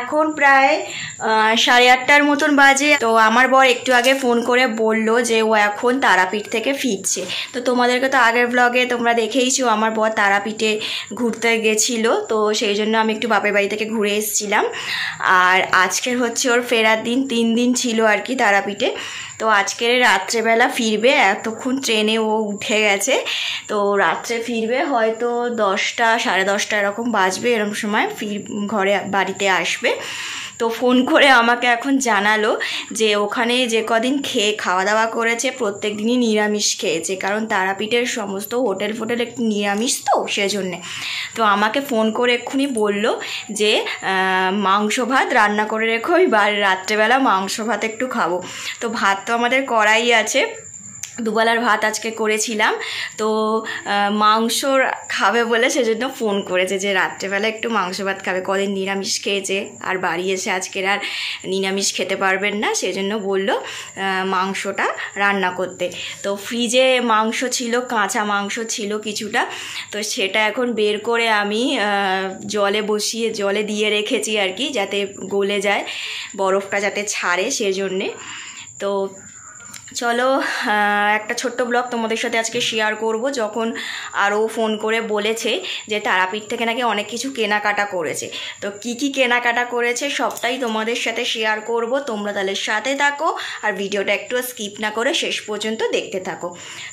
এখন প্রায় 8:30টার মতন বাজে। তো আমার বর একটু আগে ফোন করে বলল যে ও এখন তারাপীঠ থেকে ফিরছে। তো তোমাদেরকে তো আগের ব্লগে তোমরা দেখেইছো আমার বর তারাপীঠে ঘুরতে গেছিলো, তো সেই জন্য আমি একটু বাপের বাড়ি থেকে ঘুরে এসেছিলাম। আর আজকের হচ্ছে ওর ফেরার দিন, 3 দিন ছিল আর কি তারাপীঠে। তো আজকের রাত্রেবেলা ফিরবে, এতক্ষণ ট্রেনে ও উঠে গেছে, তো রাত্রে ফিরবে হয়তো 10টা 10:30 এরকম বাজবে, এরকম সময় ঘরে বাড়িতে আসবে। তো ফোন করে আমাকে এখন জানালো যে ওখানে যে কদিন খাওয়া দাওয়া করেছে প্রত্যেক দিনই নিরামিষ খেয়েছে, কারণ তারাপীঠের সমস্ত হোটেল ফোটেল একটু নিরামিষ তো সেজন্যে। তো আমাকে ফোন করে এক্ষুনি বললো যে মাংস ভাত রান্না করে রেখো, ওই রাত্রেবেলা মাংস ভাত একটু খাবো। তো ভাত তো আমাদের কড়াই আছে, দুবেলার ভাত আজকে করেছিলাম, তো মাংস খাবে বলে সেজন্য ফোন করেছে যে রাত্রেবেলা একটু মাংস ভাত খাবে। কদিন নিরামিষ খেয়েছে আর বাড়ি এসে আজকের আর নিরামিষ খেতে পারবেন না, সেজন্য বলল মাংসটা রান্না করতে। তো ফ্রিজে মাংস ছিল, কাঁচা মাংস ছিল কিছুটা, তো সেটা এখন বের করে আমি জলে দিয়ে রেখেছি আর কি, যাতে গলে যায়, বরফটা যাতে ছাড়ে সেজন্যে। তো চলো একটা ছোট্ট ব্লগ তোমাদের সাথে আজকে শেয়ার করব, যখন আরও ফোন করে বলেছে যে তারাপীঠ থেকে নাকি অনেক কিছু কেনাকাটা করেছে। তো কি কি কেনাকাটা করেছে সবটাই তোমাদের সাথে শেয়ার করব, তোমরা তাহলে সাথে থাকো আর ভিডিওটা একটু স্কিপ না করে শেষ পর্যন্ত দেখতে থাকো।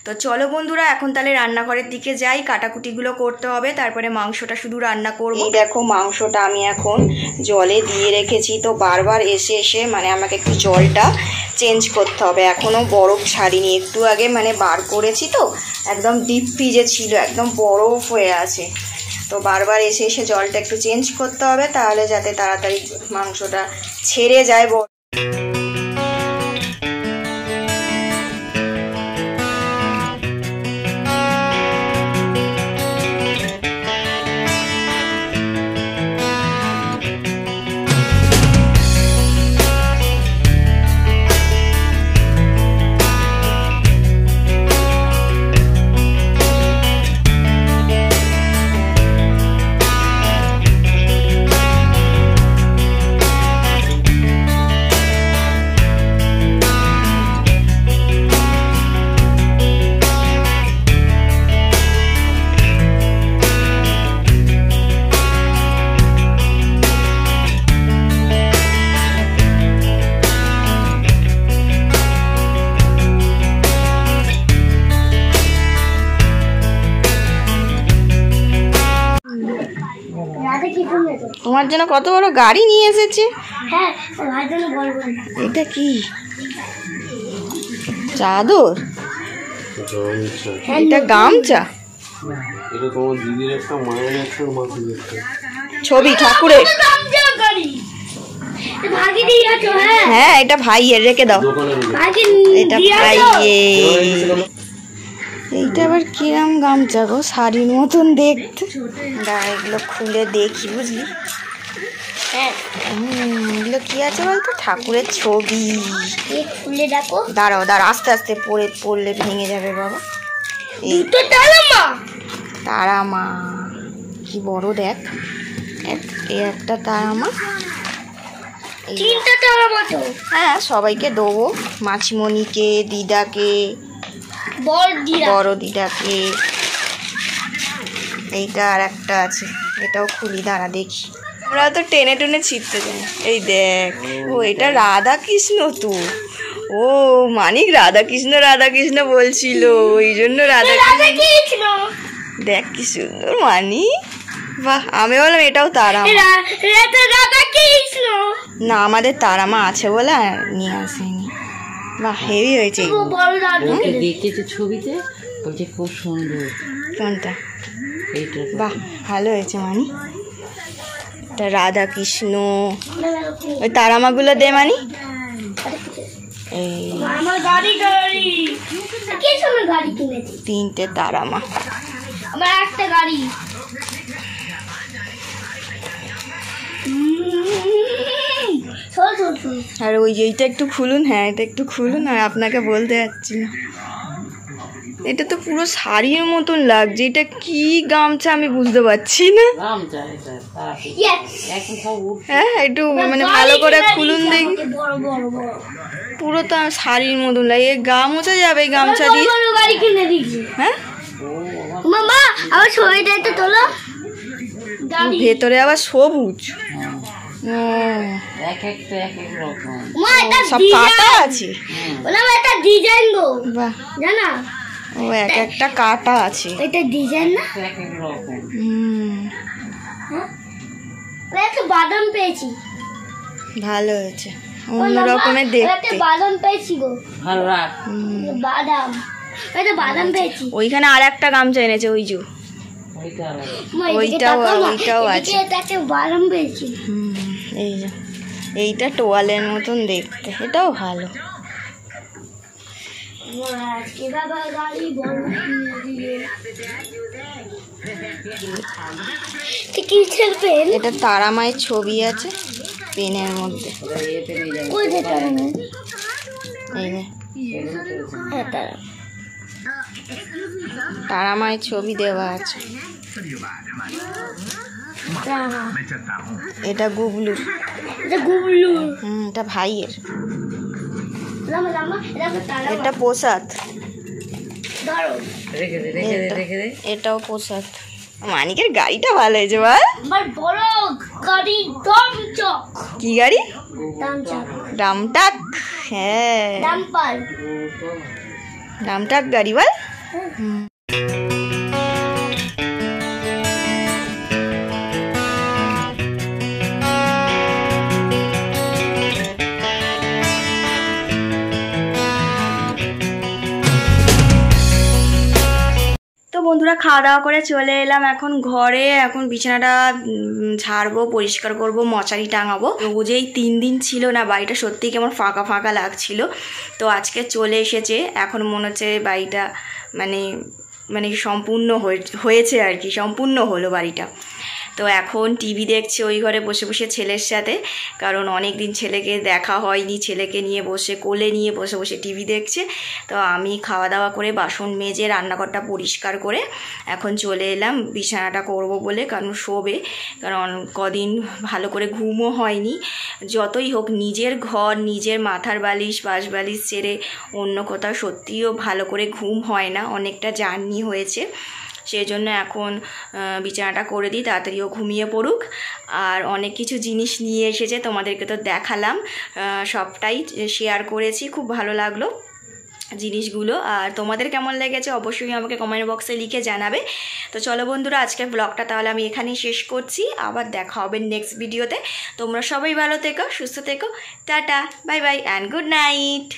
তো চলো বন্ধুরা, এখন তাহলে রান্নাঘরের দিকে যাই, কাটাকুটিগুলো করতে হবে, তারপরে মাংসটা শুধু রান্না করব। এই দেখো মাংসটা আমি এখন জলে দিয়ে রেখেছি, তো বারবার এসে এসে মানে আমাকে একটু জলটা চেঞ্জ করতে হবে, এখনও বরফ ছাড়িনি, একটু আগে মানে বার করেছি, তো একদম ডিপ ফ্রিজে ছিল, একদম বরফ হয়ে আছে। তো বারবার এসে এসে জলটা একটু চেঞ্জ করতে হবে, তাহলে যাতে তাড়াতাড়ি মাংসটা ছেড়ে যায়। তোমার জন্য কত বড় গাড়ি নিয়ে এসেছে। এটা কি চাদর? এটা গামছা, ছবি ঠাকুরের। হ্যাঁ এটা ভাইয়ের, রেখে দাও, এটা ভাইয়ের। এইটা আবার কিরম গামছা গো, শাড়ির মতন দেখতে। এগুলো খুলে দেখি, বুঝলি? হ্যাঁ এগুলো কি আছে বলতো, ঠাকুরের ছবি। খুলে দেখো, দাঁড়াও আস্তে আস্তে পড়লে ভেঙে যাবে বাবা। তারা মা কি বড়, দেখ একটা তারা মা। হ্যাঁ সবাইকে দেবো, মাছিমণিকে, দিদাকে, বড় দিদাকে। এইটা আর একটা আছে, এটাও খুলি, দাঁড়া দেখি। আমরা তো টেনে টেনে ছিটতে যাই। এই দেখ, ও এটা রাধা কৃষ্ণ। তো ও মানিক রাধা কৃষ্ণ বলছিল, ওই জন্য রাধা কৃষ্ণ। দেখ কি সুন্দর মানি, বাহ। আমি বললাম এটাও তারা না, আমাদের তারা মা আছে বলে নিয়ে আসেনি। বাহ হেভি হয়েছে, দেখেছে ছবিতে, বলছে খুব সুন্দর। কোনটা? বাহ ভালো হয়েছে মানি, এটা রাধা কৃষ্ণ। ওই তারামাগুলো দে মানি। এই 3টে তারামা, একটা গাড়ি। আর ওই এইটা একটু খুলুন। হ্যাঁ এটা একটু খুলুন, আর আপনাকে বলতে যাচ্ছি না। এটা তো পুরো শাড়ির মতন লাগছে, এটা কি গামছা আমি বুঝতে পারছি না। হ্যাঁ একটু মানে ভালো করে খুলুন দেখি, পুরো তো শাড়ির মতন লাগে, গা মোছা যাবে এই গামছা দিয়ে। হ্যাঁ ভেতরে আবার সবুজ, সব কাটা আছে, ও এক একটা কাটা আছে, বাদাম পেয়েছি, ভালো হয়েছে, অন্য রকমের দেখতে। বাদাম পেয়েছি গো, বাদাম বাদাম পেয়েছি। ওইখানে আর একটা গামছা এনেছে, ওই যে ওইটাও আছে, বাদাম পেয়েছি। এই যে এইটা টোয়ালের মতন দেখতে, এটাও ভালো। এটা তারা মায়ের ছবি আছে পেনের মধ্যে, এই যে তারা মায়ের ছবি দেওয়া আছে। এটা গুবলু, এটা ভাইয়ের, এটা প্রসাদ, এটাও প্রসাদ। মানিকের গাড়িটা ভালো হয়েছে বল, কি গাড়ি? ডামটাক, হ্যাঁ ডামটাক গাড়ি বল। তো বন্ধুরা খাওয়া দাওয়া করে চলে এলাম এখন ঘরে, এখন বিছানাটা ঝাড়বো, পরিষ্কার করব, মশারি টাঙাবো। রোজ এই 3 দিন ছিল না, বাড়িটা সত্যিই কেমন ফাঁকা ফাঁকা লাগছিল, তো আজকে চলে এসেছে। এখন মনে হচ্ছে বাড়িটা মানে মানে সম্পূর্ণ হয়েছে আর কি, সম্পূর্ণ হলো বাড়িটা। তো এখন টিভি দেখছে ওই ঘরে বসে বসে ছেলের সাথে, কারণ অনেক দিন ছেলেকে দেখা হয়নি, ছেলেকে নিয়ে বসে কোলে নিয়ে বসে বসে টিভি দেখছে। তো আমি খাওয়া দাওয়া করে বাসন মেজে রান্নাঘরটা পরিষ্কার করে এখন চলে এলাম বিছানাটা করব বলে, কারণ শোবে, কারণ কদিন ভালো করে ঘুমও হয়নি। যতই হোক নিজের ঘর, নিজের মাথার বালিশ বাস বালিশ ছেড়ে অন্য কোথাও সত্যিও ভালো করে ঘুম হয় না, অনেকটা জার্নি হয়েছে, সেই জন্য এখন বিছানাটা করে দিই, তাড়াতাড়িও ঘুমিয়ে পড়ুক। আর অনেক কিছু জিনিস নিয়ে এসেছে, তোমাদেরকে তো দেখালাম, সবটাই শেয়ার করেছি, খুব ভালো লাগলো জিনিসগুলো। আর তোমাদের কেমন লেগেছে অবশ্যই আমাকে কমেন্ট বক্সে লিখে জানাবে। তো চলো বন্ধুরা, আজকের ব্লগটা তাহলে আমি এখানেই শেষ করছি, আবার দেখা হবে নেক্সট ভিডিওতে। তোমরা সবাই ভালো থেকো, সুস্থ থেকো, tata, bye bye and good night.